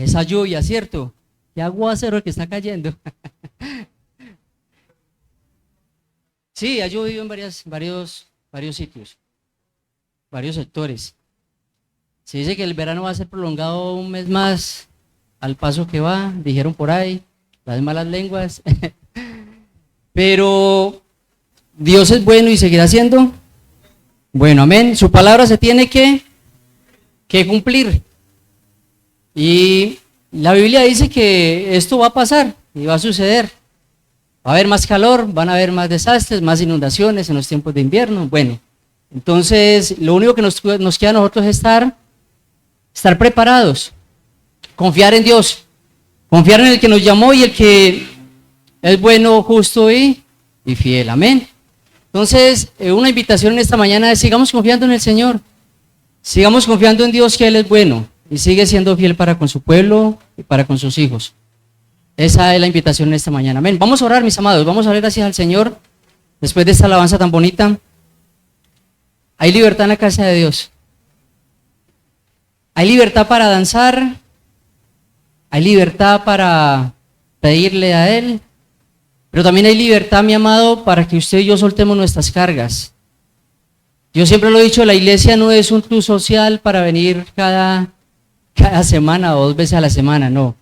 esa lluvia, ¿cierto? Qué aguacero que está cayendo. Sí, ha llovido en varios sitios, varios sectores. Se dice que el verano va a ser prolongado un mes más, al paso que va, dijeron por ahí, las malas lenguas. Pero Dios es bueno y seguirá siendo bueno, amén. Su palabra se tiene que cumplir. Y la Biblia dice que esto va a pasar y va a suceder. Va a haber más calor, van a haber más desastres, más inundaciones en los tiempos de invierno. Bueno, entonces lo único que nos queda a nosotros es estar preparados, confiar en Dios, confiar en el que nos llamó y el que es bueno, justo y fiel. Amén. Entonces, una invitación en esta mañana es: sigamos confiando en el Señor, sigamos confiando en Dios, que Él es bueno y sigue siendo fiel para con su pueblo y para con sus hijos. Esa es la invitación en esta mañana. Amén. Vamos a orar, mis amados, vamos a dar gracias al Señor después de esta alabanza tan bonita. Hay libertad en la casa de Dios. Hay libertad para danzar, hay libertad para pedirle a Él, pero también hay libertad, mi amado, para que usted y yo soltemos nuestras cargas. Yo siempre lo he dicho, la iglesia no es un club social para venir cada semana o 2 veces a la semana, no.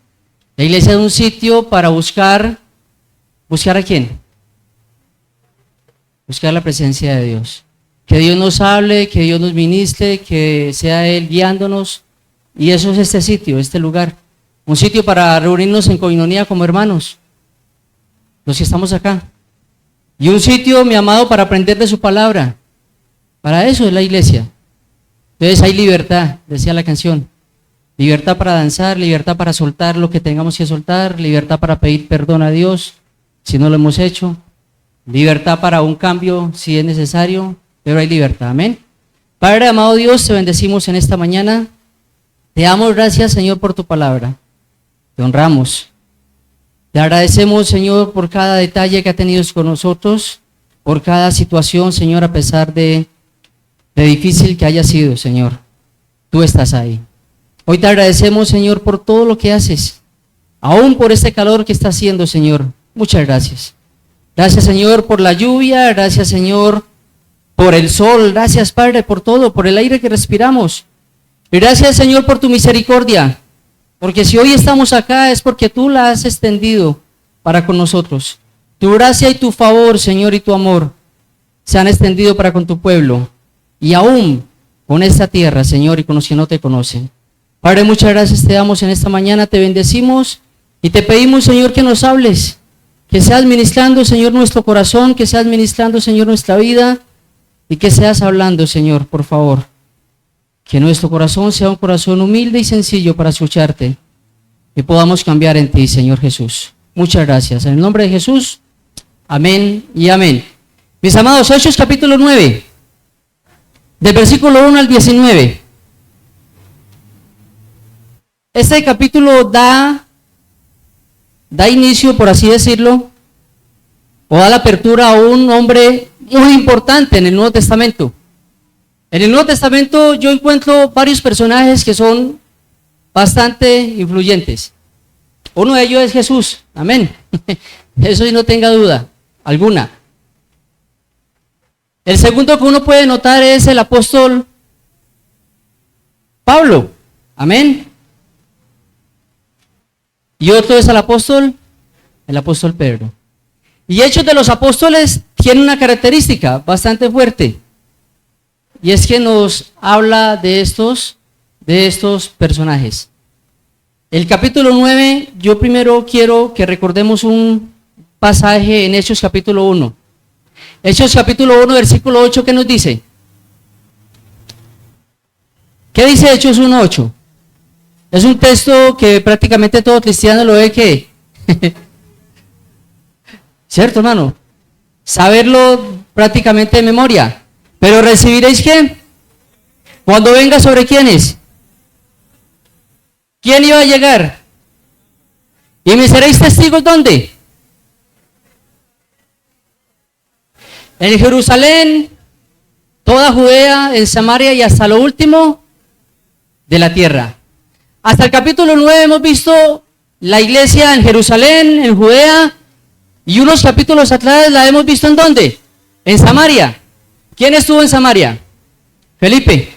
La iglesia es un sitio para buscar ¿a quién? Buscar la presencia de Dios. Que Dios nos hable, que Dios nos ministre, que sea Él guiándonos. Y eso es este sitio, este lugar. Un sitio para reunirnos en coinonía como hermanos, los que estamos acá. Y un sitio, mi amado, para aprender de su palabra. Para eso es la iglesia. Entonces hay libertad, decía la canción. Libertad para danzar, libertad para soltar lo que tengamos que soltar, libertad para pedir perdón a Dios si no lo hemos hecho, libertad para un cambio si es necesario, pero hay libertad. Amén. Padre amado Dios, te bendecimos en esta mañana. Te damos gracias, Señor, por tu palabra. Te honramos. Te agradecemos, Señor, por cada detalle que ha tenido con nosotros, por cada situación, Señor, a pesar de difícil que haya sido, Señor. Tú estás ahí. Hoy te agradecemos, Señor, por todo lo que haces, aún por este calor que está haciendo, Señor. Muchas gracias. Gracias, Señor, por la lluvia. Gracias, Señor, por el sol. Gracias, Padre, por todo, por el aire que respiramos. Y gracias, Señor, por tu misericordia. Porque si hoy estamos acá es porque tú la has extendido para con nosotros. Tu gracia y tu favor, Señor, y tu amor se han extendido para con tu pueblo. Y aún con esta tierra, Señor, y con los que no te conocen. Padre, muchas gracias te damos en esta mañana, te bendecimos y te pedimos, Señor, que nos hables, que seas ministrando, Señor, nuestro corazón, que seas ministrando, Señor, nuestra vida y que seas hablando, Señor, por favor. Que nuestro corazón sea un corazón humilde y sencillo para escucharte y podamos cambiar en ti, Señor Jesús. Muchas gracias. En el nombre de Jesús, amén y amén. Mis amados, Hechos capítulo 9, del versículo 1 al 19. Este capítulo da inicio, por así decirlo, o da la apertura a un hombre muy importante en el Nuevo Testamento. En el Nuevo Testamento yo encuentro varios personajes que son bastante influyentes. Uno de ellos es Jesús, amén. Eso no tenga duda alguna. El segundo que uno puede notar es el apóstol Pablo, amén. Y otro es el apóstol Pedro. Y Hechos de los Apóstoles tiene una característica bastante fuerte. Y es que nos habla de estos personajes. El capítulo 9, yo primero quiero que recordemos un pasaje en Hechos capítulo 1. Hechos capítulo 1, versículo 8, ¿qué nos dice? ¿Qué dice Hechos 1:8? Es un texto que prácticamente todo cristiano lo ve que, ¿cierto, hermano? Saberlo prácticamente de memoria. Pero recibiréis ¿qué? Cuando venga sobre quiénes. ¿Quién iba a llegar? Y me seréis testigos ¿dónde? En Jerusalén, toda Judea, en Samaria y hasta lo último de la tierra. Hasta el capítulo 9 hemos visto la iglesia en Jerusalén, en Judea, y unos capítulos atrás la hemos visto ¿en dónde? En Samaria. ¿Quién estuvo en Samaria? Felipe.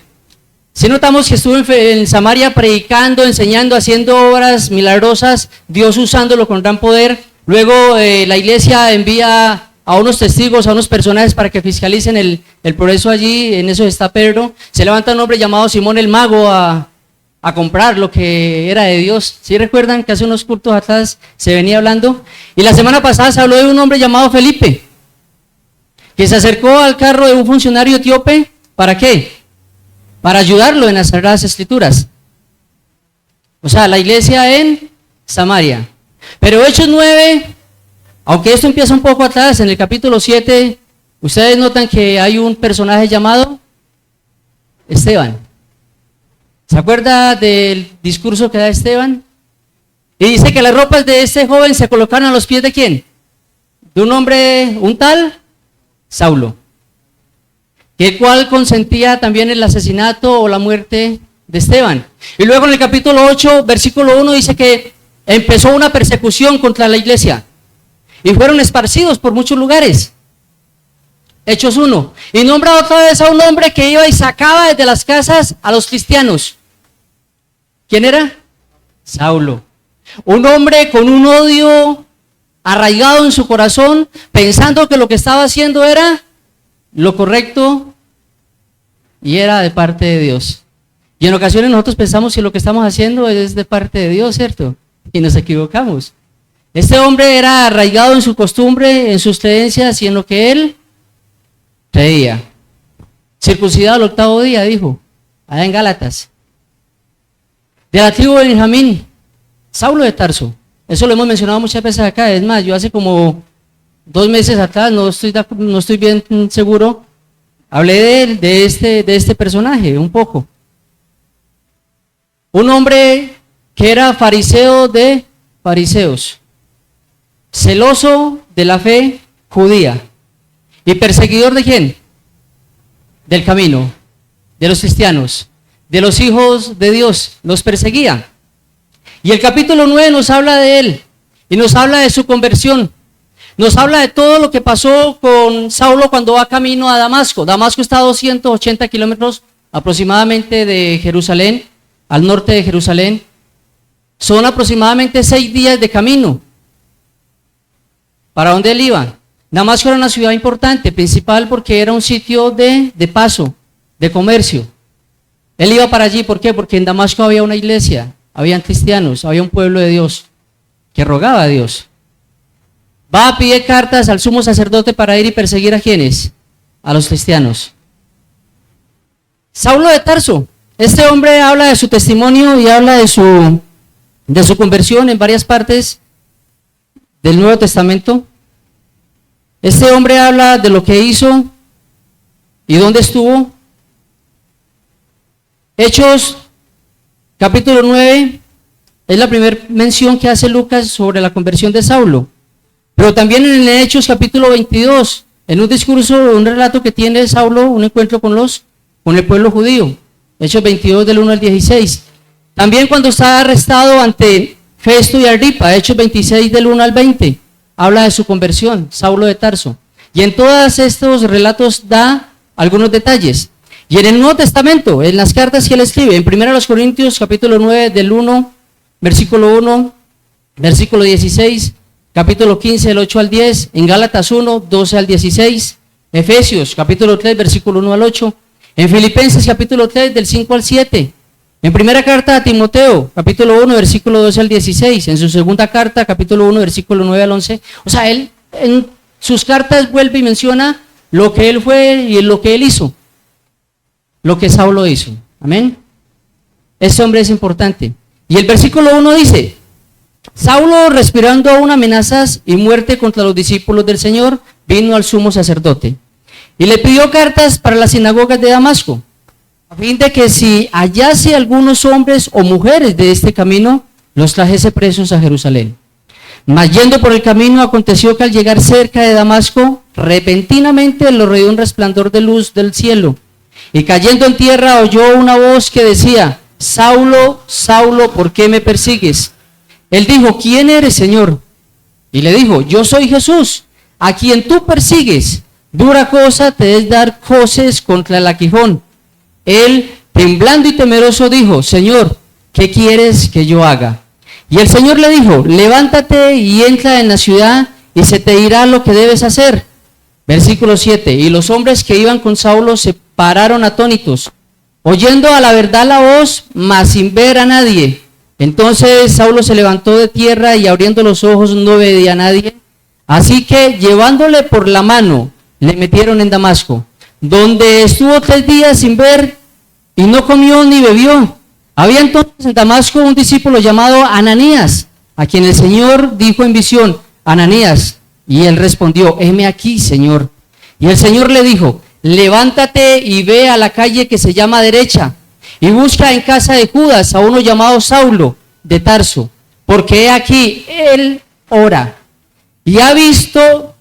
Si notamos que estuvo en Samaria predicando, enseñando, haciendo obras milagrosas, Dios usándolo con gran poder. Luego la iglesia envía a unos testigos, a unos personajes para que fiscalicen el progreso allí. En eso está Pedro. Se levanta un hombre llamado Simón el Mago a comprar lo que era de Dios. ¿Sí recuerdan que hace unos cultos atrás se venía hablando? Y la semana pasada se habló de un hombre llamado Felipe, que se acercó al carro de un funcionario etíope. ¿Para qué? Para ayudarlo en las Sagradas Escrituras. O sea, la iglesia en Samaria. Pero Hechos 9, aunque esto empieza un poco atrás, en el capítulo 7, ustedes notan que hay un personaje llamado Esteban. ¿Se acuerda del discurso que da Esteban? Y dice que las ropas de este joven se colocaron a los pies ¿de quién? De un hombre, un tal Saulo, el cual consentía también el asesinato o la muerte de Esteban. Y luego en el capítulo 8, versículo 1 dice que empezó una persecución contra la iglesia y fueron esparcidos por muchos lugares. Hechos 1. Y nombra otra vez a un hombre que iba y sacaba desde las casas a los cristianos. ¿Quién era? Saulo. Un hombre con un odio arraigado en su corazón, pensando que lo que estaba haciendo era lo correcto y era de parte de Dios. Y en ocasiones nosotros pensamos que lo que estamos haciendo es de parte de Dios, ¿cierto? Y nos equivocamos. Este hombre era arraigado en su costumbre, en sus creencias y en lo que él creía. Circuncidado al 8º día, dijo, allá en Gálatas. De la tribu de Benjamín, Saulo de Tarso. Eso lo hemos mencionado muchas veces acá. Es más, yo hace como 2 meses atrás, no estoy bien seguro, hablé de este personaje un poco. Un hombre que era fariseo de fariseos, celoso de la fe judía y perseguidor ¿de quién? Del camino, de los cristianos, de los hijos de Dios, los perseguía. Y el capítulo 9 nos habla de él y nos habla de su conversión. Nos habla de todo lo que pasó con Saulo cuando va camino a Damasco. Damasco está a 280 kilómetros aproximadamente de Jerusalén, al norte de Jerusalén. Son aproximadamente 6 días de camino. ¿Para dónde él iba? Damasco era una ciudad importante, principal porque era un sitio de paso, de comercio. Él iba para allí, ¿por qué? Porque en Damasco había una iglesia, habían cristianos, había un pueblo de Dios que rogaba a Dios. Va a pedir cartas al sumo sacerdote para ir y perseguir ¿a quiénes? A los cristianos. Saulo de Tarso, este hombre habla de su testimonio y habla de su conversión en varias partes del Nuevo Testamento. Este hombre habla de lo que hizo y dónde estuvo. Hechos capítulo 9 es la primera mención que hace Lucas sobre la conversión de Saulo. Pero también en Hechos capítulo 22, en un discurso, un relato que tiene Saulo, un encuentro con el pueblo judío. Hechos 22 del 1 al 16. También cuando está arrestado ante Festo y Agripa, Hechos 26 del 1 al 20, habla de su conversión, Saulo de Tarso. Y en todos estos relatos da algunos detalles. Y en el Nuevo Testamento, en las cartas que él escribe, en 1 Corintios capítulo 9 del 1, versículo 1, versículo 16, capítulo 15 del 8 al 10, en Gálatas 1, 12 al 16, Efesios capítulo 3, versículo 1 al 8, en Filipenses capítulo 3 del 5 al 7, en primera carta a Timoteo capítulo 1, versículo 12 al 16, en su segunda carta capítulo 1, versículo 9 al 11, o sea, él en sus cartas vuelve y menciona lo que él fue y lo que él hizo, lo que Saulo hizo, amén. Ese hombre es importante. Y el versículo 1 dice: Saulo, respirando aún amenazas y muerte contra los discípulos del Señor, vino al sumo sacerdote y le pidió cartas para las sinagogas de Damasco, a fin de que si hallase algunos hombres o mujeres de este camino, los trajese presos a Jerusalén. Mas yendo por el camino, aconteció que al llegar cerca de Damasco, repentinamente lo rodeó un resplandor de luz del cielo, y cayendo en tierra oyó una voz que decía: Saulo, Saulo, ¿por qué me persigues? Él dijo, ¿quién eres, Señor? Y le dijo, yo soy Jesús, a quien tú persigues. Dura cosa te es dar coces contra el aguijón. Él, temblando y temeroso, dijo, Señor, ¿qué quieres que yo haga? Y el Señor le dijo, levántate y entra en la ciudad y se te dirá lo que debes hacer. Versículo 7, y los hombres que iban con Saulo se pararon atónitos, oyendo a la verdad la voz, mas sin ver a nadie. Entonces Saulo se levantó de tierra y abriendo los ojos no veía a nadie. Así que llevándole por la mano, le metieron en Damasco, donde estuvo 3 días sin ver y no comió ni bebió. Había entonces en Damasco un discípulo llamado Ananías, a quien el Señor dijo en visión, Ananías, y él respondió, heme aquí, Señor. Y el Señor le dijo, levántate y ve a la calle que se llama Derecha, y busca en casa de Judas a uno llamado Saulo de Tarso, porque he aquí, él ora, y ha visto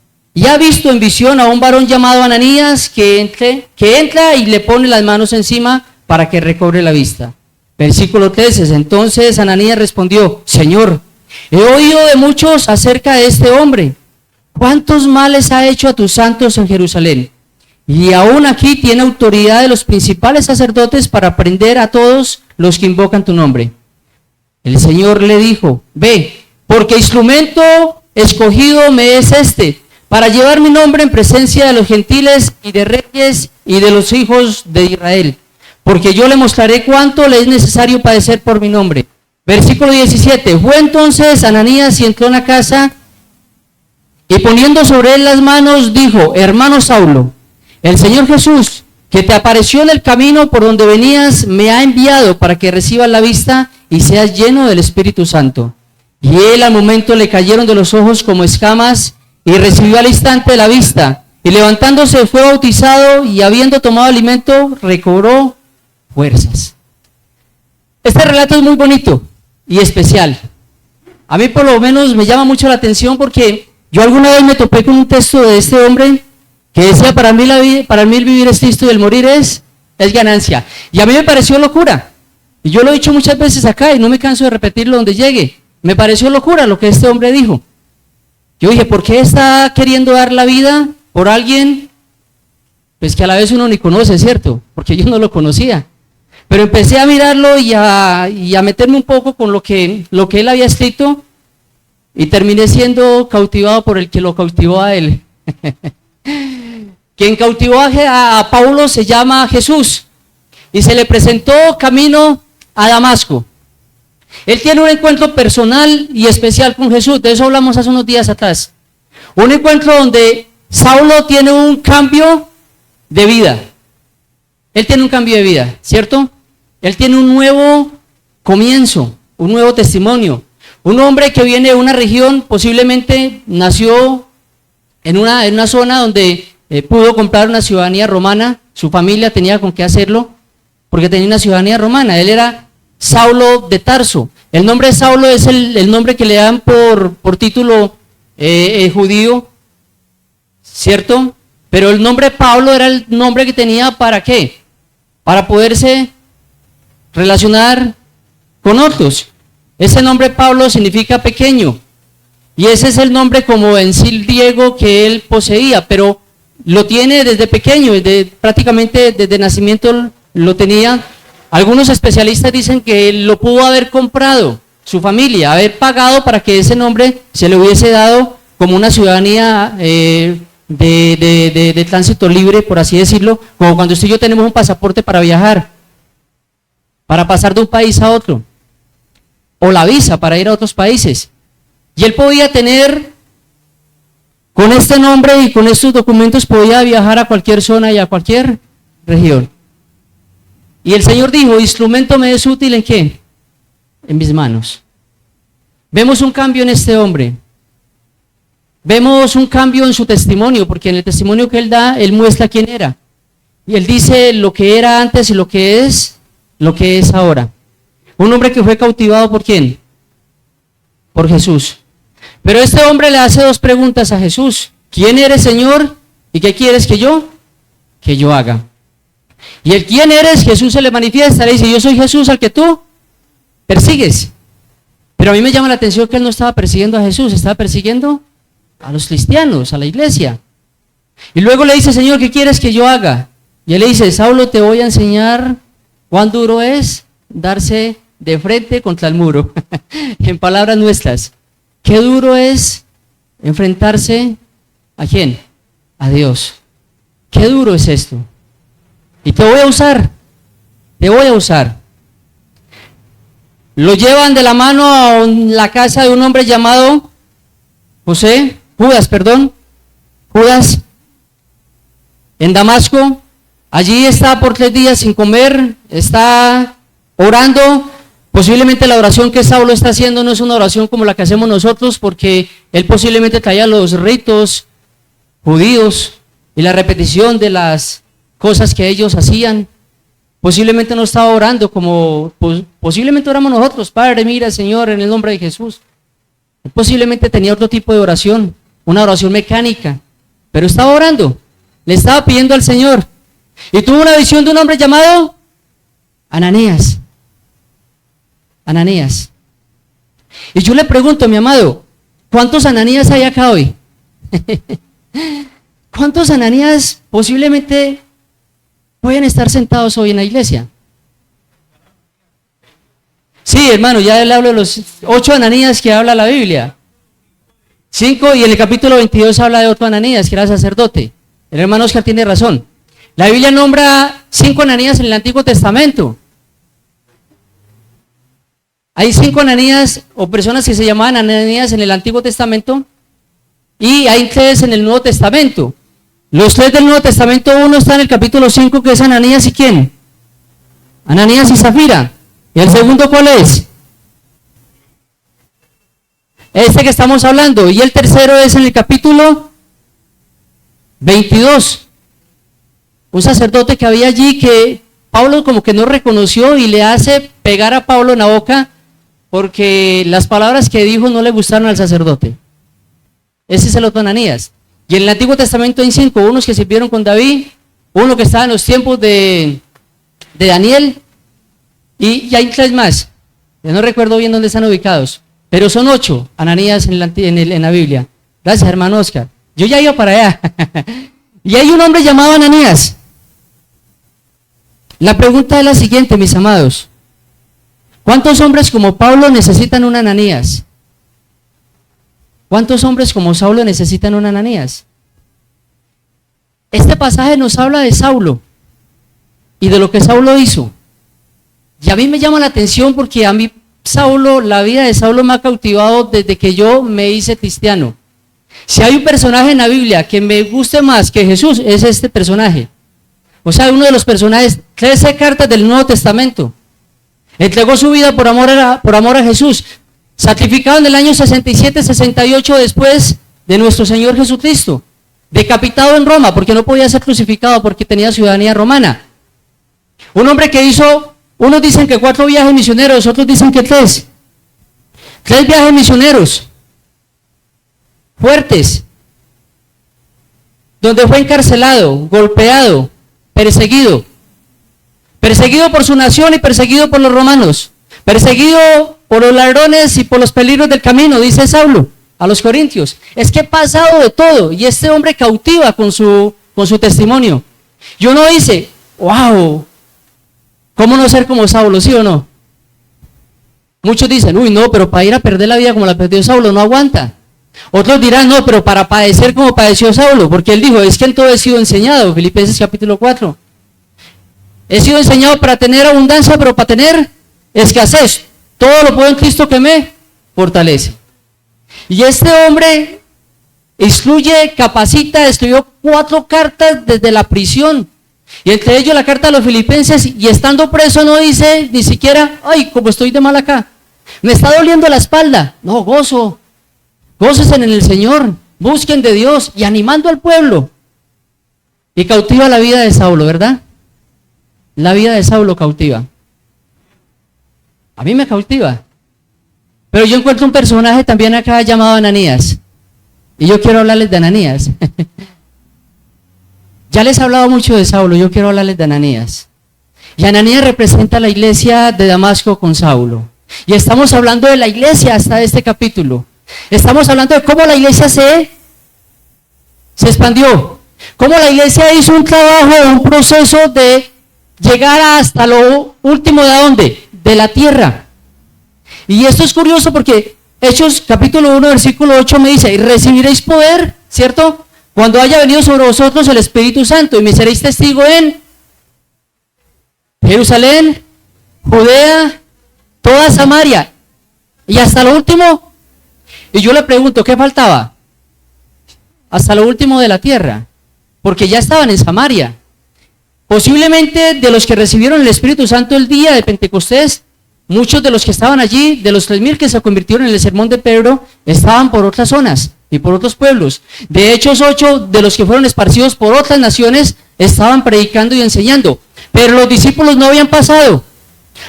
en visión a un varón llamado Ananías que entra y le pone las manos encima para que recobre la vista. Versículo 13, entonces Ananías respondió, Señor, he oído de muchos acerca de este hombre, cuántos males ha hecho a tus santos en Jerusalén, y aún aquí tiene autoridad de los principales sacerdotes para prender a todos los que invocan tu nombre. El Señor le dijo, ve, porque instrumento escogido me es este, para llevar mi nombre en presencia de los gentiles y de reyes y de los hijos de Israel, porque yo le mostraré cuánto le es necesario padecer por mi nombre. Versículo 17, fue entonces Ananías y entró en la casa, y poniendo sobre él las manos, dijo, hermano Saulo, el Señor Jesús, que te apareció en el camino por donde venías, me ha enviado para que recibas la vista y seas lleno del Espíritu Santo. Y él al momento le cayeron de los ojos como escamas, y recibió al instante la vista, y levantándose fue bautizado, y habiendo tomado alimento, recobró fuerzas. Este relato es muy bonito y especial. A mí por lo menos me llama mucho la atención porque yo alguna vez me topé con un texto de este hombre que decía, para mí el vivir es Cristo y el morir es ganancia. Y a mí me pareció locura. Y yo lo he dicho muchas veces acá y no me canso de repetirlo donde llegue. Me pareció locura lo que este hombre dijo. Yo dije, ¿por qué está queriendo dar la vida por alguien pues que a la vez uno ni conoce, ¿cierto? Porque yo no lo conocía. Pero empecé a mirarlo y a meterme un poco con lo que él había escrito y terminé siendo cautivado por el que lo cautivó a él. Quien cautivó a Pablo se llama Jesús y se le presentó camino a Damasco. Él tiene un encuentro personal y especial con Jesús, de eso hablamos hace unos días atrás. Un encuentro donde Saulo tiene un cambio de vida. Él tiene un cambio de vida, ¿cierto? Él tiene un nuevo comienzo, un nuevo testimonio. Un hombre que viene de una región, posiblemente nació en una zona donde pudo comprar una ciudadanía romana, su familia tenía con qué hacerlo, porque tenía una ciudadanía romana. Él era Saulo de Tarso. El nombre de Saulo es el nombre que le dan por título judío, ¿cierto? Pero el nombre Pablo era el nombre que tenía ¿para qué? Para poderse relacionar con otros. Ese nombre Pablo significa pequeño, y ese es el nombre como en sí griego que él poseía, pero lo tiene desde pequeño, prácticamente desde nacimiento lo tenía. Algunos especialistas dicen que él lo pudo haber comprado, su familia, haber pagado para que ese nombre se le hubiese dado como una ciudadanía de tránsito libre, por así decirlo, como cuando usted y yo tenemos un pasaporte para viajar, para pasar de un país a otro, o la visa para ir a otros países. Y él podía tener, con este nombre y con estos documentos, podía viajar a cualquier zona y a cualquier región. Y el Señor dijo, instrumento me es útil ¿en qué? En mis manos. Vemos un cambio en este hombre. Vemos un cambio en su testimonio, porque en el testimonio que él da, él muestra quién era. Y él dice lo que era antes y lo que es ahora. Un hombre que fue cautivado ¿por quién? Por Jesús. Pero este hombre le hace 2 preguntas a Jesús. ¿Quién eres, Señor? ¿Y qué quieres que yo haga? ¿Y el quién eres? Jesús se le manifiesta, le dice, yo soy Jesús al que tú persigues. Pero a mí me llama la atención que él no estaba persiguiendo a Jesús, estaba persiguiendo a los cristianos, a la iglesia. Y luego le dice, Señor, ¿qué quieres que yo haga? Y él le dice, Saulo, te voy a enseñar cuán duro es darse de frente contra el muro. En palabras nuestras, qué duro es enfrentarse ¿a quién? A Dios. Qué duro es esto. Y te voy a usar, te voy a usar. Lo llevan de la mano a la casa de un hombre llamado Judas, en Damasco. Allí está por 3 días sin comer, está orando. Posiblemente la oración que Saulo está haciendo no es una oración como la que hacemos nosotros, porque él posiblemente traía los ritos judíos y la repetición de las cosas que ellos hacían. Posiblemente no estaba orando como posiblemente oramos nosotros, Padre, mira, Señor, en el nombre de Jesús. Posiblemente tenía otro tipo de oración, una oración mecánica, pero estaba orando, le estaba pidiendo al Señor. Y tuvo una visión de un hombre llamado Ananías. Ananías. Y yo le pregunto, mi amado, ¿cuántos Ananías hay acá hoy? ¿Cuántos Ananías posiblemente pueden estar sentados hoy en la iglesia? Sí, hermano, ya le hablo de los 8 Ananías que habla la Biblia. 5, y en el capítulo 22 habla de otro Ananías, que era sacerdote. El hermano Oscar tiene razón. La Biblia nombra 5 Ananías en el Antiguo Testamento. Hay 5 Ananías o personas que se llamaban Ananías en el Antiguo Testamento y hay 3 en el Nuevo Testamento. Los 3 del Nuevo Testamento, uno está en el capítulo 5, que es Ananías y ¿quién? Ananías y Zafira. ¿Y el segundo cuál es? Este que estamos hablando. Y el tercero es en el capítulo 22. Un sacerdote que había allí que Pablo como que no reconoció y le hace pegar a Pablo en la boca porque las palabras que dijo no le gustaron al sacerdote. Ese es el otro Ananías. Y en el Antiguo Testamento hay 5, unos que sirvieron con David, uno que estaba en los tiempos de Daniel, y hay 3 más. Yo no recuerdo bien dónde están ubicados, pero son 8 Ananías en la Biblia. Gracias, hermano Oscar. Yo ya iba para allá. Y hay un hombre llamado Ananías. La pregunta es la siguiente, mis amados. ¿Cuántos hombres como Pablo necesitan un Ananías? ¿Cuántos hombres como Saulo necesitan un Ananías? Este pasaje nos habla de Saulo y de lo que Saulo hizo. Y a mí me llama la atención porque a mí la vida de Saulo me ha cautivado desde que yo me hice cristiano. Si hay un personaje en la Biblia que me guste más que Jesús, es este personaje. O sea, uno de los personajes, 13 cartas del Nuevo Testamento. Entregó su vida por amor a Jesús. Sacrificado en el año 67-68 después de nuestro Señor Jesucristo. Decapitado en Roma porque no podía ser crucificado porque tenía ciudadanía romana. Un hombre que hizo, unos dicen que 4 viajes misioneros, otros dicen que 3. 3 viajes misioneros fuertes, donde fue encarcelado, golpeado, perseguido por su nación y perseguido por los romanos, perseguido por los ladrones y por los peligros del camino, dice Saulo a los corintios. Es que ha pasado de todo y este hombre cautiva con su testimonio. Y uno dice, wow, ¿cómo no ser como Saulo, sí o no? Muchos dicen, uy, no, pero para ir a perder la vida como la perdió Saulo no aguanta. Otros dirán, no, pero para padecer como padeció Saulo, porque él dijo, es que en todo he sido enseñado, Filipenses capítulo 4. He sido enseñado para tener abundancia, pero para tener escasez. Todo lo puedo en Cristo que me fortalece. Y este hombre instruye, capacita, escribió 4 cartas desde la prisión. Y entre ellos la carta a los filipenses, y estando preso no dice ni siquiera, ay, como estoy de mal acá, me está doliendo la espalda. No, gócese en el Señor, busquen de Dios y animando al pueblo. Y cautiva la vida de Saulo, ¿verdad? La vida de Saulo cautiva. A mí me cautiva. Pero yo encuentro un personaje también acá llamado Ananías. Y yo quiero hablarles de Ananías. Ya les he hablado mucho de Saulo, yo quiero hablarles de Ananías. Y Ananías representa a la iglesia de Damasco con Saulo. Y estamos hablando de la iglesia hasta este capítulo. Estamos hablando de cómo la iglesia se expandió. Cómo la iglesia hizo un trabajo, un proceso de llegar hasta lo último de dónde? De la tierra. Y esto es curioso porque Hechos capítulo 1 versículo 8 me dice, y recibiréis poder, ¿cierto? Cuando haya venido sobre vosotros el Espíritu Santo y me seréis testigo en Jerusalén, Judea, toda Samaria y hasta lo último. Y yo le pregunto, ¿qué faltaba? Hasta lo último de la tierra, porque ya estaban en Samaria. Posiblemente de los que recibieron el Espíritu Santo el día de Pentecostés, muchos de los que estaban allí, de los 3,000 que se convirtieron en el sermón de Pedro, estaban por otras zonas y por otros pueblos. De Hechos 8, de los que fueron esparcidos por otras naciones, estaban predicando y enseñando. Pero los discípulos no habían pasado,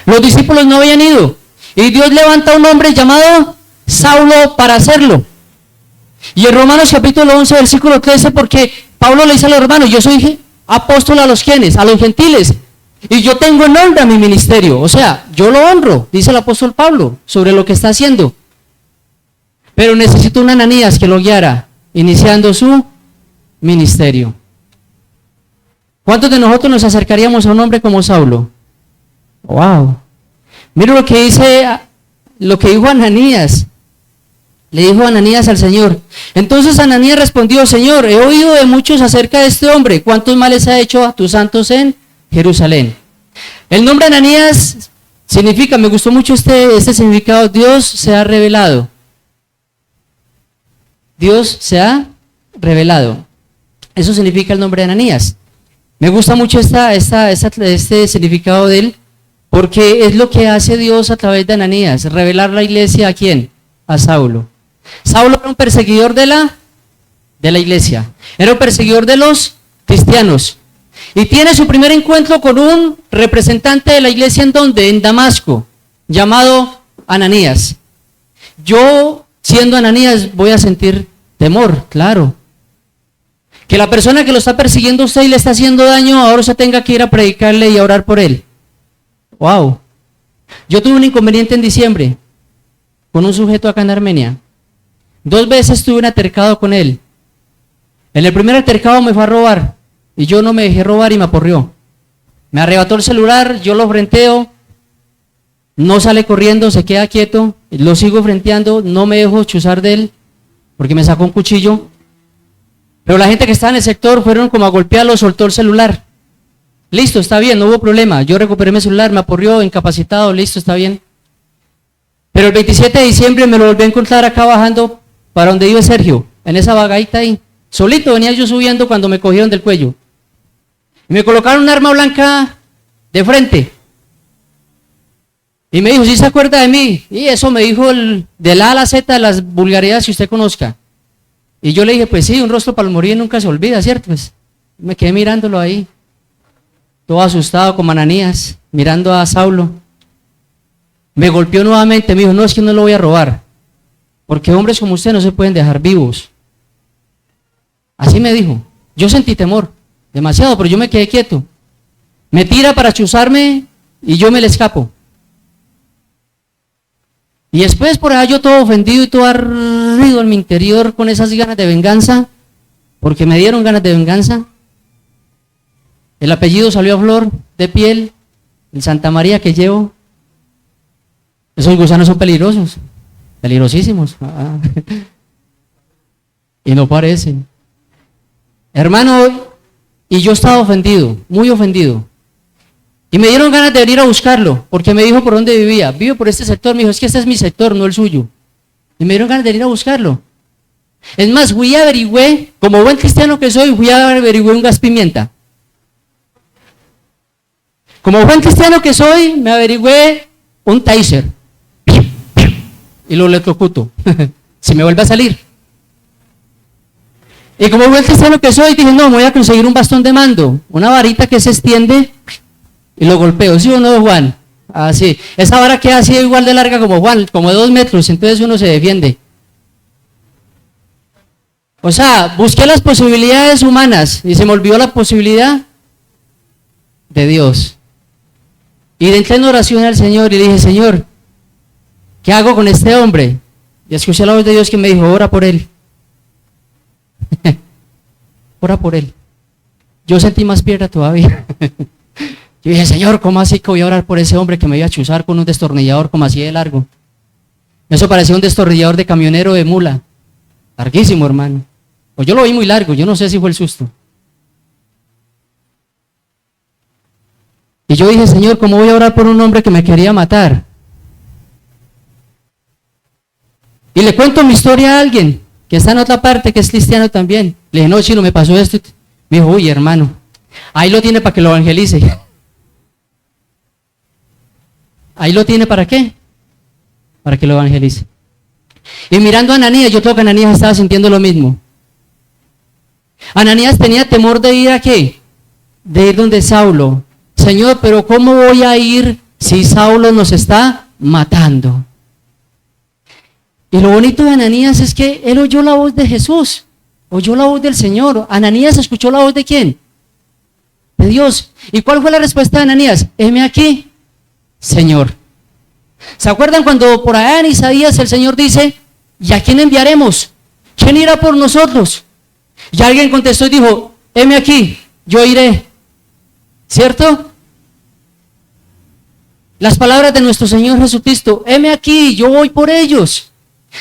los discípulos no habían ido. Y Dios levanta a un hombre llamado Saulo para hacerlo. Y en Romanos capítulo 11, versículo 13, porque Pablo le dice a los hermanos, yo soy apóstol a los quienes, a los gentiles. Y yo tengo en honra mi ministerio, o sea, yo lo honro, dice el apóstol Pablo, sobre lo que está haciendo. Pero necesito un Ananías que lo guiara, iniciando su ministerio. ¿Cuántos de nosotros nos acercaríamos a un hombre como Saulo? Wow. Mira lo que dijo Ananías. Le dijo Ananías al Señor. Entonces Ananías respondió, Señor, he oído de muchos acerca de este hombre. ¿Cuántos males ha hecho a tus santos en Jerusalén? El nombre Ananías significa, me gustó mucho este significado, Dios se ha revelado. Dios se ha revelado. Eso significa el nombre de Ananías. Me gusta mucho este significado de él, porque es lo que hace Dios a través de Ananías, revelar la iglesia ¿a quién? A Saulo. Saulo era un perseguidor de la iglesia, era un perseguidor de los cristianos, y tiene su primer encuentro con un representante de la iglesia en donde, en Damasco, llamado Ananías. Yo, siendo Ananías, voy a sentir temor, claro. Que la persona que lo está persiguiendo a usted y le está haciendo daño, ahora se tenga que ir a predicarle y a orar por él. Wow. Yo tuve un inconveniente en diciembre con un sujeto acá en Armenia. 2 veces tuve un altercado con él. En el primer altercado me fue a robar y yo no me dejé robar y me aporreó. Me arrebató el celular, yo lo frenteo, no sale corriendo, se queda quieto, lo sigo frenteando, no me dejo chuzar de él porque me sacó un cuchillo. Pero la gente que estaba en el sector fueron como a golpearlo, soltó el celular. Listo, está bien, no hubo problema. Yo recuperé mi celular, me aporrió, incapacitado, listo, está bien. Pero el 27 de diciembre me lo volví a encontrar acá bajando para donde iba Sergio, en esa vagadita ahí. Solito venía yo subiendo cuando me cogieron del cuello. Y me colocaron un arma blanca de frente. Y me dijo, ¿sí se acuerda de mí? Y eso me dijo de la A a la Z de las vulgaridades que usted conozca. Y yo le dije, pues sí, un rostro para el morir nunca se olvida, ¿cierto? Pues me quedé mirándolo ahí, todo asustado como Ananías, mirando a Saulo. Me golpeó nuevamente, me dijo, no, es que no lo voy a robar, porque hombres como usted no se pueden dejar vivos. Así me dijo. Yo sentí temor, demasiado, pero yo me quedé quieto. Me tira para chuzarme y yo me le escapo. Y después por allá yo todo ofendido y todo ardido en mi interior con esas ganas de venganza, porque me dieron ganas de venganza. El apellido salió a flor de piel, el Santa María que llevo. Esos gusanos son peligrosos, peligrosísimos. Y no parecen. Hermano, y yo estaba ofendido, muy ofendido. Y me dieron ganas de venir a buscarlo, porque me dijo por dónde vivía. Vivo por este sector, me dijo, es que este es mi sector, no el suyo. Y me dieron ganas de venir a buscarlo. Es más, fui a averigüé, como buen cristiano que soy, fui a averigüé un gas pimienta. Como buen cristiano que soy, me averigüé un taser. Y lo electrocuto, si me vuelve a salir. Y como buen cristiano que soy, dije, no, me voy a conseguir un bastón de mando, una varita que se extiende, y lo golpeo, ¿sí o no, Juan? Así, esa vara queda así igual de larga como Juan, como de 2 metros, entonces uno se defiende. O sea, busqué las posibilidades humanas y se me olvidó la posibilidad de Dios. Y entré en oración al Señor y le dije, Señor, ¿qué hago con este hombre? Y escuché la voz de Dios que me dijo, ora por él. Ora por él. Yo sentí más piedra todavía. Yo dije, Señor, ¿cómo así que voy a orar por ese hombre que me iba a chuzar con un destornillador como así de largo? Eso parecía un destornillador de camionero de mula. Larguísimo, hermano. O yo lo vi muy largo, yo no sé si fue el susto. Y yo dije, Señor, ¿cómo voy a orar por un hombre que me quería matar? Y le cuento mi historia a alguien que está en otra parte, que es cristiano también. Le dije, no, chino, me pasó esto. Me dijo, uy, hermano, ahí lo tiene para que lo evangelice. Ahí lo tiene para qué? Para que lo evangelice. Y mirando a Ananías, yo creo que Ananías estaba sintiendo lo mismo. Ananías tenía temor de ir a qué? De ir donde Saulo. Señor, pero ¿cómo voy a ir si Saulo nos está matando? Y lo bonito de Ananías es que él oyó la voz de Jesús, oyó la voz del Señor. Ananías escuchó la voz de ¿quién? De Dios. ¿Y cuál fue la respuesta de Ananías? Heme aquí, Señor. ¿Se acuerdan cuando por allá en Isaías el Señor dice, ¿y a quién enviaremos? ¿Quién irá por nosotros? Y alguien contestó y dijo, heme aquí, yo iré. ¿Cierto? Las palabras de nuestro Señor Jesucristo, heme aquí, yo voy por ellos.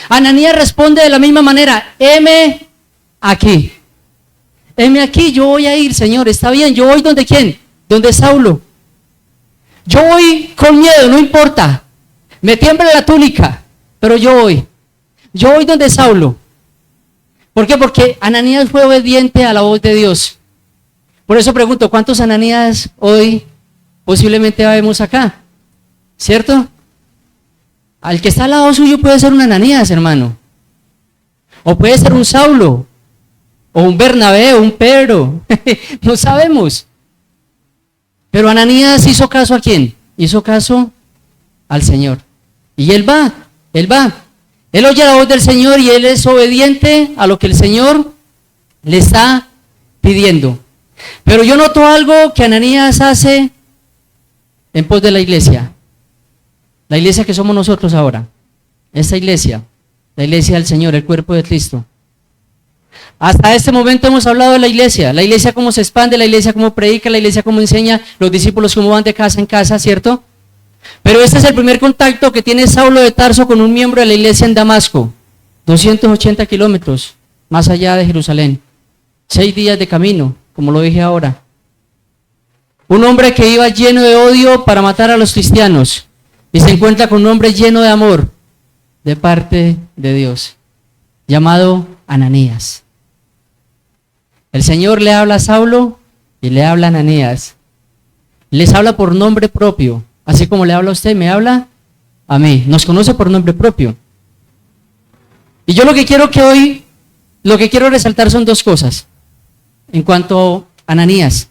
Ananías responde de la misma manera, heme aquí. Heme aquí, yo voy a ir, Señor, está bien, yo voy donde quién, donde Saulo. Yo voy con miedo, no importa, me tiembla la túnica, pero yo voy donde Saulo. ¿Por qué? Porque Ananías fue obediente a la voz de Dios. Por eso pregunto, ¿cuántos Ananías hoy posiblemente vemos acá? ¿Cierto? Al que está al lado suyo puede ser un Ananías, hermano. O puede ser un Saulo, o un Bernabé, o un Pedro. No sabemos. Pero Ananías hizo caso ¿a quién? Hizo caso al Señor. Y él va. Él oye la voz del Señor y él es obediente a lo que el Señor le está pidiendo. Pero yo noto algo que Ananías hace en pos de la iglesia. La iglesia que somos nosotros ahora. Esta iglesia, la iglesia del Señor, el cuerpo de Cristo. Hasta este momento hemos hablado de la iglesia cómo se expande, la iglesia cómo predica, la iglesia cómo enseña, los discípulos cómo van de casa en casa, ¿cierto? Pero este es el primer contacto que tiene Saulo de Tarso con un miembro de la iglesia en Damasco, 280 kilómetros más allá de Jerusalén, 6 días de camino, como lo dije ahora. Un hombre que iba lleno de odio para matar a los cristianos y se encuentra con un hombre lleno de amor de parte de Dios, llamado Ananías. El Señor le habla a Saulo y le habla a Ananías. Les habla por nombre propio. Así como le habla a usted, me habla a mí. Nos conoce por nombre propio. Y yo lo que quiero resaltar son dos cosas. En cuanto a Ananías.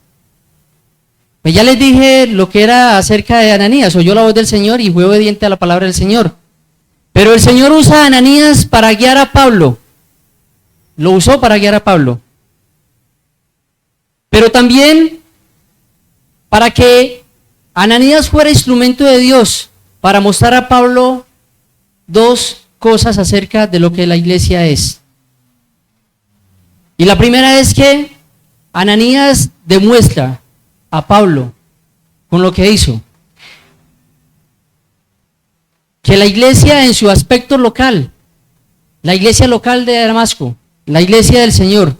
Pues ya les dije lo que era acerca de Ananías. Oyó la voz del Señor y fue obediente a la palabra del Señor. Pero el Señor usa a Ananías para guiar a Pablo. Lo usó para guiar a Pablo. Pero también para que Ananías fuera instrumento de Dios para mostrar a Pablo dos cosas acerca de lo que la iglesia es. Y la primera es que Ananías demuestra a Pablo con lo que hizo que la iglesia en su aspecto local, la iglesia local de Damasco, la iglesia del Señor,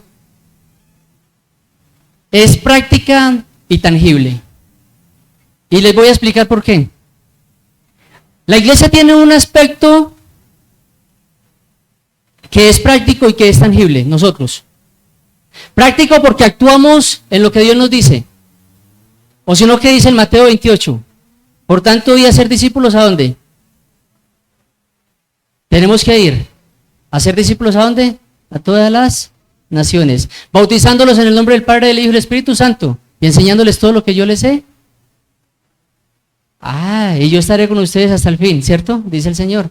es práctica y tangible. Y les voy a explicar por qué. La iglesia tiene un aspecto que es práctico y que es tangible, nosotros. Práctico porque actuamos en lo que Dios nos dice. O si no, ¿qué dice en Mateo 28? Por tanto, y a ser discípulos, ¿a dónde? Tenemos que ir a ser discípulos, ¿a dónde? A todas las naciones, bautizándolos en el nombre del Padre, del Hijo y del Espíritu Santo, y enseñándoles todo lo que yo les sé. Y yo estaré con ustedes hasta el fin, ¿cierto? Dice el Señor.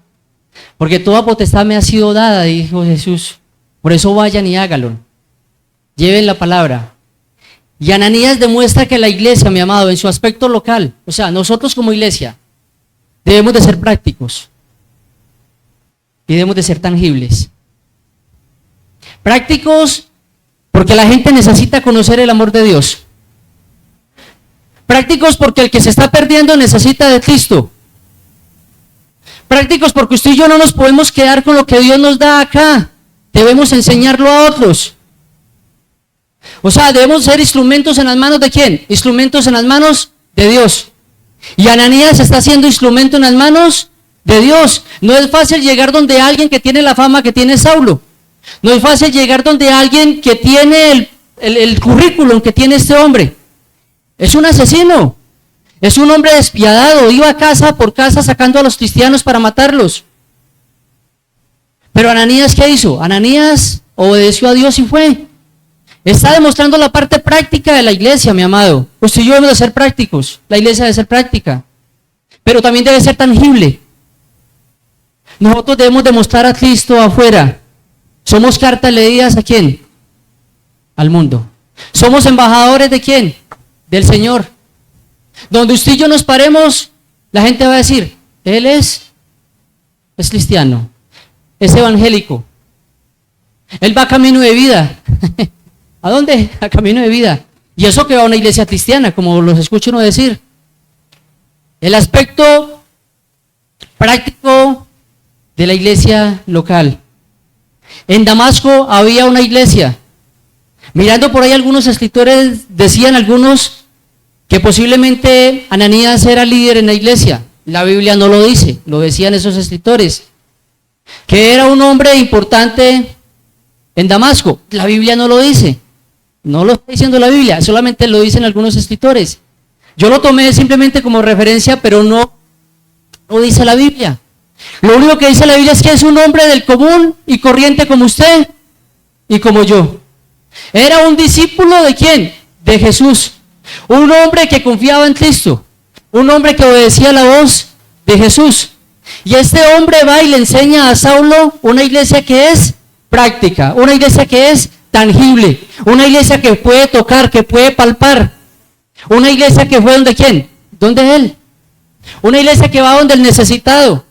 Porque toda potestad me ha sido dada, dijo Jesús. Por eso vayan y háganlo. Lleven la palabra. Y Ananías demuestra que la iglesia, mi amado, en su aspecto local, o sea, nosotros como iglesia, debemos de ser prácticos y debemos de ser tangibles. Prácticos porque la gente necesita conocer el amor de Dios. Prácticos porque el que se está perdiendo necesita de Cristo. Prácticos porque usted y yo no nos podemos quedar con lo que Dios nos da acá. Debemos enseñarlo a otros. O sea, debemos ser instrumentos en las manos ¿de quién? Instrumentos en las manos de Dios. Y Ananías está siendo instrumento en las manos de Dios. No es fácil llegar donde alguien que tiene la fama que tiene Saulo. No es fácil llegar donde alguien que tiene el currículum que tiene este hombre. Es un asesino. Es un hombre despiadado. Iba casa por casa sacando a los cristianos para matarlos. Pero Ananías, ¿qué hizo? Ananías obedeció a Dios y fue. Está demostrando la parte práctica de la iglesia, mi amado. Usted y yo debemos de ser prácticos. La iglesia debe ser práctica. Pero también debe ser tangible. Nosotros debemos demostrar a Cristo afuera. Somos cartas leídas ¿a quién? Al mundo. Somos embajadores ¿de quién? Del Señor. Donde usted y yo nos paremos, la gente va a decir, él es cristiano, es evangélico. Él va camino de vida. ¿A dónde? A camino de vida. Y eso que va a una iglesia cristiana, como los escucho uno decir. El aspecto práctico de la iglesia local. En Damasco había una iglesia. Mirando por ahí algunos escritores, decían algunos que posiblemente Ananías era líder en la iglesia. La Biblia no lo dice, lo decían esos escritores. Que era un hombre importante en Damasco. La Biblia no lo dice. No lo está diciendo la Biblia, solamente lo dicen algunos escritores. Yo lo tomé simplemente como referencia, pero no lo dice la Biblia. Lo único que dice la Biblia es que es un hombre del común y corriente como usted y como yo. Era un discípulo ¿de quién? De Jesús. Un hombre que confiaba en Cristo. Un hombre que obedecía la voz de Jesús. Y este hombre va y le enseña a Saulo una iglesia que es práctica, una iglesia que es tangible, una iglesia que puede tocar, que puede palpar, una iglesia que fue donde quién, donde él, una iglesia que va donde el necesitado,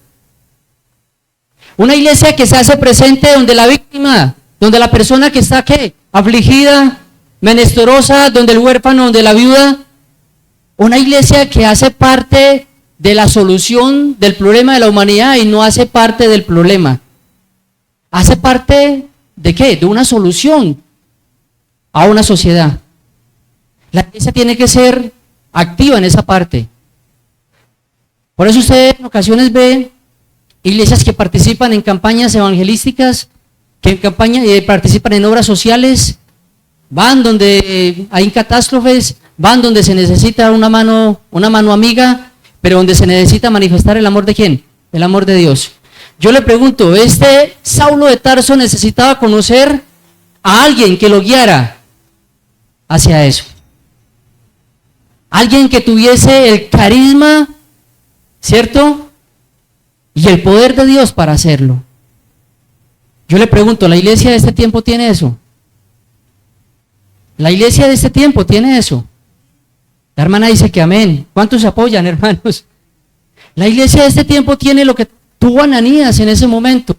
una iglesia que se hace presente donde la víctima, donde la persona que está ¿qué? Afligida, menesterosa, donde el huérfano, donde la viuda, una iglesia que hace parte de la solución del problema de la humanidad y no hace parte del problema, hace parte ¿de qué? De una solución a una sociedad. La iglesia tiene que ser activa en esa parte. Por eso usted en ocasiones ve iglesias que participan en campañas evangelísticas, que participan en obras sociales, van donde hay catástrofes, van donde se necesita una mano amiga, pero donde se necesita manifestar el amor ¿de quién? El amor de Dios. Yo le pregunto, este Saulo de Tarso necesitaba conocer a alguien que lo guiara hacia eso. Alguien que tuviese el carisma, ¿cierto? Y el poder de Dios para hacerlo. Yo le pregunto, ¿la iglesia de este tiempo tiene eso? ¿La iglesia de este tiempo tiene eso? La hermana dice que amén. ¿Cuántos se apoyan, hermanos? La iglesia de este tiempo tiene lo que tuvo Ananías en ese momento.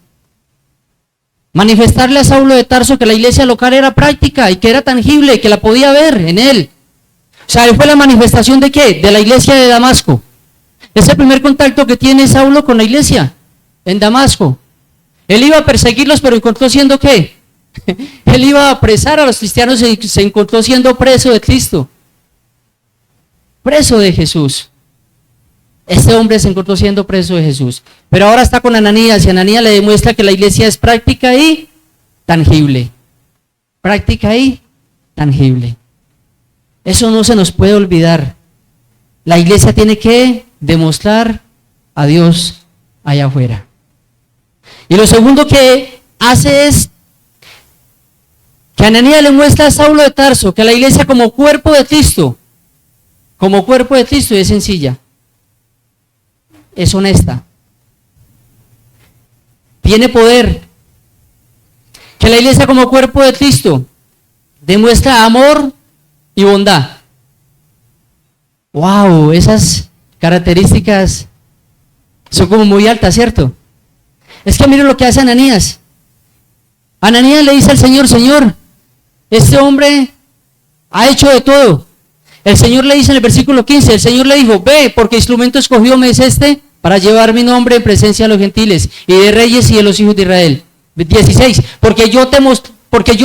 Manifestarle a Saulo de Tarso que la iglesia local era práctica y que era tangible y que la podía ver en él. O sea, fue la manifestación ¿de qué? De la iglesia de Damasco. Es el primer contacto que tiene Saulo con la iglesia en Damasco. Él iba a perseguirlos, pero encontró siendo ¿qué? Él iba a apresar a los cristianos y se encontró siendo preso de Cristo. Preso de Jesús. Este hombre se encontró siendo preso de Jesús. Pero ahora está con Ananías y Ananías le demuestra que la iglesia es práctica y tangible. Práctica y tangible. Eso no se nos puede olvidar. La iglesia tiene que demostrar a Dios allá afuera. Y lo segundo que hace es que Ananías le muestra a Saulo de Tarso que la iglesia como cuerpo de Cristo es sencilla. Es honesta, tiene poder, que la iglesia como cuerpo de Cristo demuestra amor y bondad. Wow, esas características son como muy altas, ¿cierto? Es que miren lo que hace Ananías. Ananías le dice al Señor, Señor, este hombre ha hecho de todo. El Señor le dice en el versículo 15, el Señor le dijo, ve, porque instrumento escogido me es este para llevar mi nombre en presencia de los gentiles y de reyes y de los hijos de Israel. 16, porque yo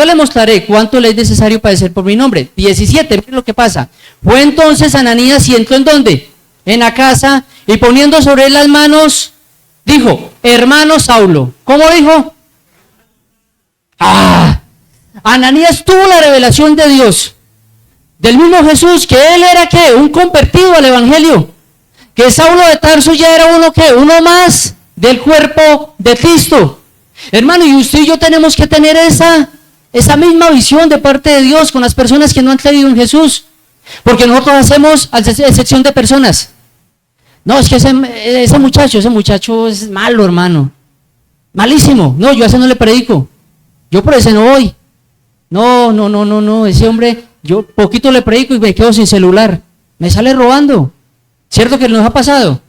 le mostraré cuánto le es necesario padecer por mi nombre. 17, miren lo que pasa. Fue entonces Ananías y entró ¿en dónde? En la casa, y poniendo sobre él las manos, dijo, hermano Saulo. ¿Cómo dijo? Ananías tuvo la revelación de Dios, del mismo Jesús, que él era ¿qué? Un convertido al evangelio, que Saulo de Tarso ya era uno ¿qué? Uno más del cuerpo de Cristo. Hermano, y usted y yo tenemos que tener esa misma visión de parte de Dios con las personas que no han creído en Jesús, porque nosotros hacemos excepción de personas. No, es que ese muchacho es malo, hermano, malísimo. No, yo a ese no le predico, yo por ese no voy. No, ese hombre, yo poquito le predico y me quedo sin celular, me sale robando. ¿Cierto que nos ha pasado?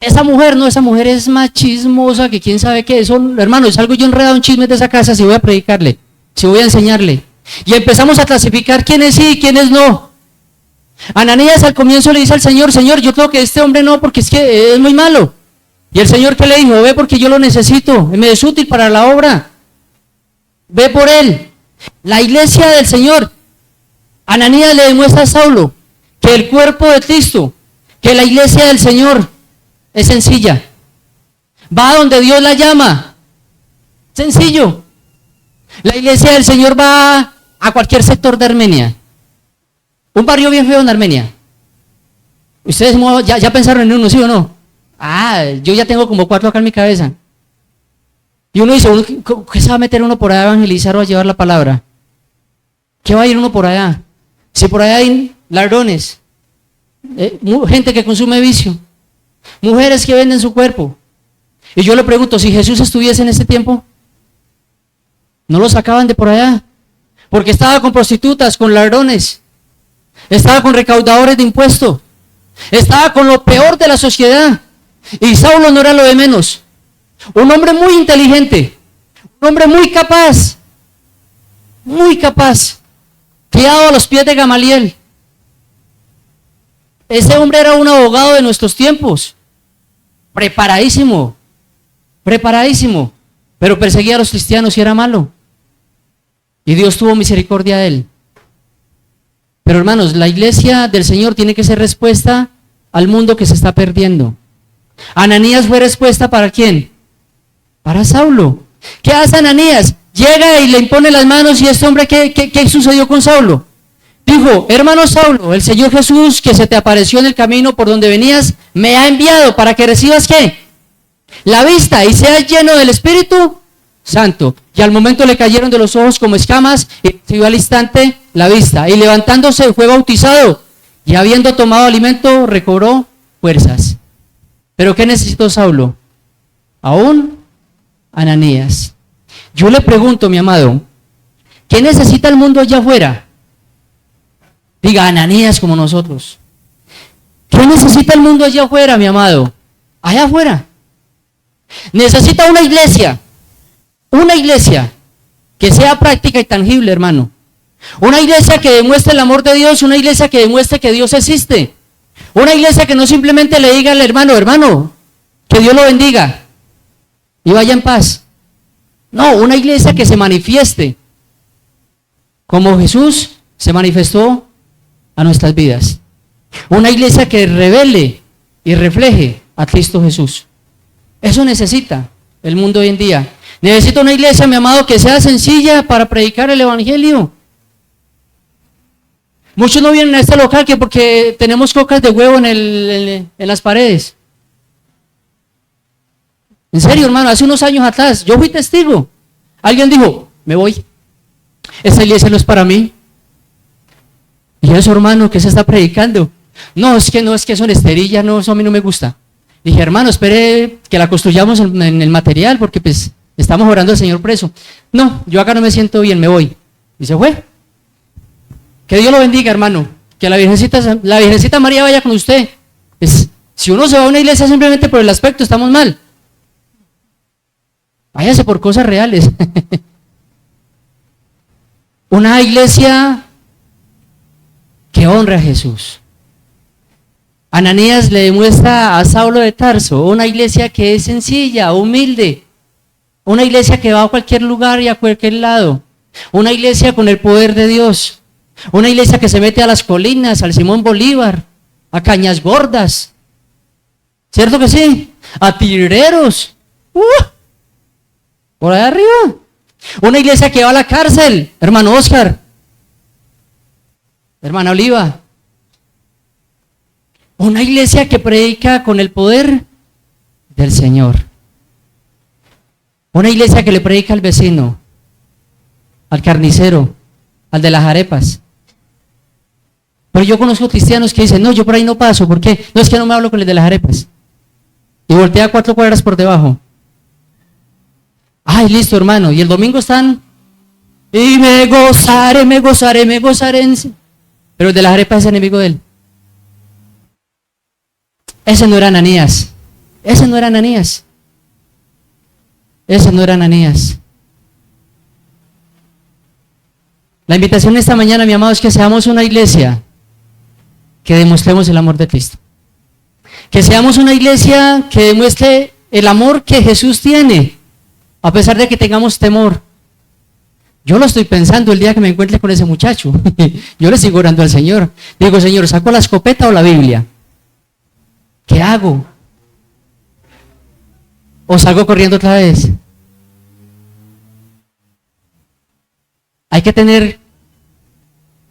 Esa mujer es más chismosa que quién sabe qué. Eso, hermano, salgo yo enredado en chismes de esa casa si voy a predicarle, si voy a enseñarle. Y empezamos a clasificar quiénes sí y quiénes no. Ananías al comienzo le dice al Señor, Señor, yo creo que este hombre no, porque es que es muy malo. Y el Señor, ¿qué le dijo? Ve porque yo lo necesito, me es útil para la obra. Ve por él. La iglesia del Señor. Ananías le demuestra a Saulo que el cuerpo de Cristo, que la iglesia del Señor es sencilla. Va donde Dios la llama. Sencillo. La iglesia del Señor va a cualquier sector de Armenia. Un barrio bien feo en Armenia. Ustedes ya pensaron en uno, ¿sí o no? Yo ya tengo como 4 acá en mi cabeza. Y uno dice, ¿qué se va a meter uno por allá a evangelizar o a llevar la palabra? ¿Qué va a ir uno por allá? Si por allá hay ladrones, gente que consume vicio, mujeres que venden su cuerpo. Y yo le pregunto, si Jesús estuviese en este tiempo, no lo sacaban de por allá, porque estaba con prostitutas, con ladrones, estaba con recaudadores de impuestos, estaba con lo peor de la sociedad. Y Saulo no era lo de menos. Un hombre muy inteligente, un hombre muy capaz, criado a los pies de Gamaliel. Ese hombre era un abogado de nuestros tiempos, preparadísimo, pero perseguía a los cristianos y era malo. Y Dios tuvo misericordia de él. Pero hermanos, la iglesia del Señor tiene que ser respuesta al mundo que se está perdiendo. Ananías fue respuesta ¿para quién? Para Saulo. ¿Qué hace Ananías? Llega y le impone las manos. Y este hombre, ¿qué sucedió con Saulo? Dijo, hermano Saulo, el Señor Jesús que se te apareció en el camino por donde venías, me ha enviado para que recibas ¿qué? La vista y seas lleno del Espíritu Santo. Y al momento le cayeron de los ojos como escamas y recibió al instante la vista. Y levantándose fue bautizado y habiendo tomado alimento recobró fuerzas. ¿Pero qué necesitó Saulo? Aún Ananías. Yo le pregunto, mi amado, ¿qué necesita el mundo allá afuera? Diga, Ananías como nosotros. ¿Qué necesita el mundo allá afuera, mi amado? Allá afuera. Necesita una iglesia que sea práctica y tangible, hermano. Una iglesia que demuestre el amor de Dios, una iglesia que demuestre que Dios existe. Una iglesia que no simplemente le diga al hermano, que Dios lo bendiga y vaya en paz. No, una iglesia que se manifieste como Jesús se manifestó a nuestras vidas. Una iglesia que revele y refleje a Cristo Jesús. Eso necesita el mundo hoy en día. Necesita una iglesia, mi amado, que sea sencilla para predicar el evangelio. Muchos no vienen a este local que porque tenemos cocas de huevo en las paredes. En serio, hermano, hace unos años atrás, yo fui testigo. Alguien dijo, me voy. Esta iglesia no es para mí. Y eso, hermano, ¿qué se está predicando? No, es que son esterillas, no, eso a mí no me gusta. Dije, hermano, espere que la construyamos en el material, porque pues estamos orando al Señor por eso. No, yo acá no me siento bien, me voy. Y se fue. Que Dios lo bendiga, hermano. Que la Virgencita María vaya con usted. Si uno se va a una iglesia simplemente por el aspecto, estamos mal. Váyase por cosas reales. Una iglesia que honra a Jesús. Ananías le demuestra a Saulo de Tarso una iglesia que es sencilla, humilde. Una iglesia que va a cualquier lugar y a cualquier lado. Una iglesia con el poder de Dios. Una iglesia que se mete a las colinas, al Simón Bolívar, a Cañas Gordas. ¿Cierto que sí? A Tireros. Por allá arriba. Una iglesia que va a la cárcel, hermano Oscar, hermana Oliva. Una iglesia que predica con el poder del Señor. Una iglesia que le predica al vecino, al carnicero, al de las arepas. Pero yo conozco cristianos que dicen, no, yo por ahí no paso, ¿por qué? No, es que no me hablo con el de las arepas. Y voltea 4 cuadras por debajo. Ay, listo, hermano. Y el domingo están, y me gozaré. Pero el de las arepas es enemigo de él. Ese no era Ananías. La invitación esta mañana, mi amado, es que seamos una iglesia que demostremos el amor de Cristo. Que seamos una iglesia que demuestre el amor que Jesús tiene, a pesar de que tengamos temor. Yo lo estoy pensando el día que me encuentre con ese muchacho. Yo le sigo orando al Señor. Digo, Señor, ¿saco la escopeta o la Biblia? ¿Qué hago? ¿O salgo corriendo otra vez? Hay que tener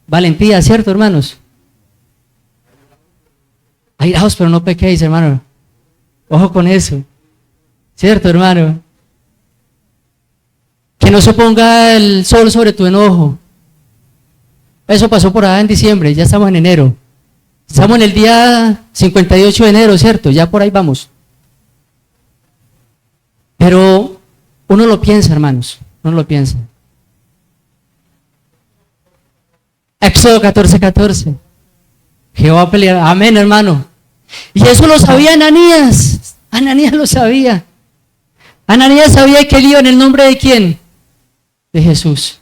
valentía, ¿cierto, hermanos? Airaos, pero no pequéis, hermano. Ojo con eso. ¿Cierto, hermano? Que no se ponga el sol sobre tu enojo. Eso pasó por allá en diciembre, ya estamos en enero. Estamos en el día 58 de enero, ¿cierto? Ya por ahí vamos. Pero uno lo piensa, hermanos, uno lo piensa. Éxodo 14:14. Jehová peleará. Amén, hermano. Y eso lo sabía Ananías. Ananías lo sabía. Ananías sabía que él iba en el nombre de ¿quién? De Jesús.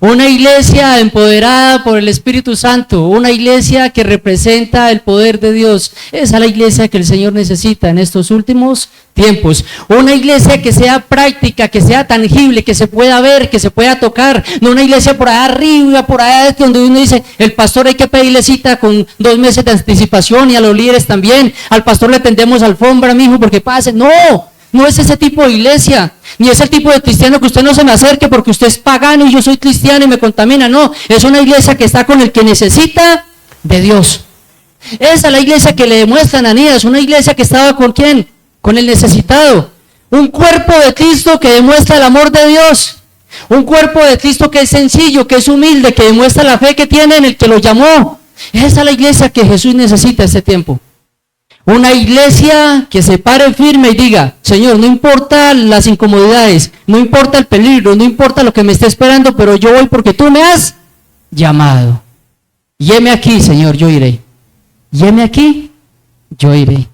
Una iglesia empoderada por el Espíritu Santo, una iglesia que representa el poder de Dios. Esa es la iglesia que el Señor necesita en estos últimos tiempos. Una iglesia que sea práctica, que sea tangible, que se pueda ver, que se pueda tocar. No una iglesia por allá arriba, por allá donde uno dice, el pastor hay que pedirle cita con 2 meses de anticipación, y a los líderes también. Al pastor le tendemos alfombra, mijo, porque pase. No es ese tipo de iglesia, ni es el tipo de cristiano que usted no se me acerque porque usted es pagano y yo soy cristiano y me contamina. No, es una iglesia que está con el que necesita de Dios. Esa es la iglesia que le demuestra a Ananías, una iglesia que estaba con ¿quién? Con el necesitado. Un cuerpo de Cristo que demuestra el amor de Dios. Un cuerpo de Cristo que es sencillo, que es humilde, que demuestra la fe que tiene en el que lo llamó. Esa es la iglesia que Jesús necesita este tiempo. Una iglesia que se pare firme y diga, Señor, no importa las incomodidades, no importa el peligro, no importa lo que me esté esperando, pero yo voy porque tú me has llamado. Y heme aquí, Señor, yo iré. Y heme aquí, yo iré.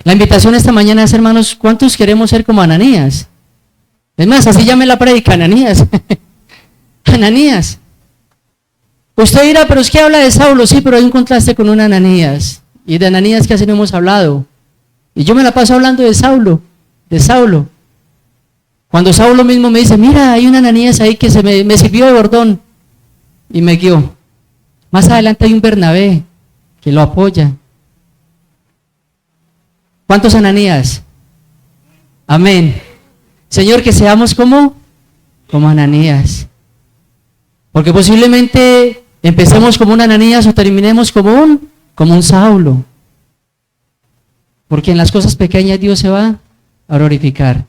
La invitación esta mañana es, hermanos, ¿cuántos queremos ser como Ananías? Es más, así llame la prédica, Ananías. Ananías. Usted dirá, pero es que habla de Saulo, sí, pero hay un contraste con un Ananías. Y de Ananías casi no hemos hablado. Y yo me la paso hablando de Saulo. Cuando Saulo mismo me dice, mira, hay un Ananías ahí que me sirvió de bordón y me guió. Más adelante hay un Bernabé que lo apoya. ¿Cuántos Ananías? Amén. Señor, que seamos como Ananías. Porque posiblemente empecemos como un Ananías o terminemos como un Saulo. Porque en las cosas pequeñas Dios se va a glorificar.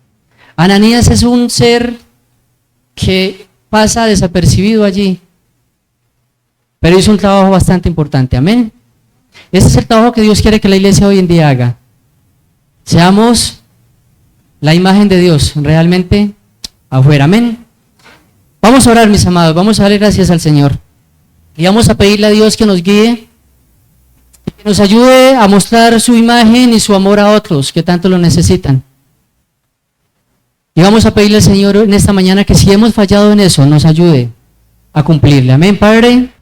Ananías es un ser que pasa desapercibido allí, pero hizo un trabajo bastante importante. Amén. Ese es el trabajo que Dios quiere que la iglesia hoy en día haga. Seamos la imagen de Dios realmente afuera. Amén. Vamos a orar, mis amados. Vamos a darle gracias al Señor. Y vamos a pedirle a Dios que nos guíe, que nos ayude a mostrar su imagen y su amor a otros que tanto lo necesitan. Y vamos a pedirle al Señor en esta mañana que si hemos fallado en eso, nos ayude a cumplirle. Amén, Padre.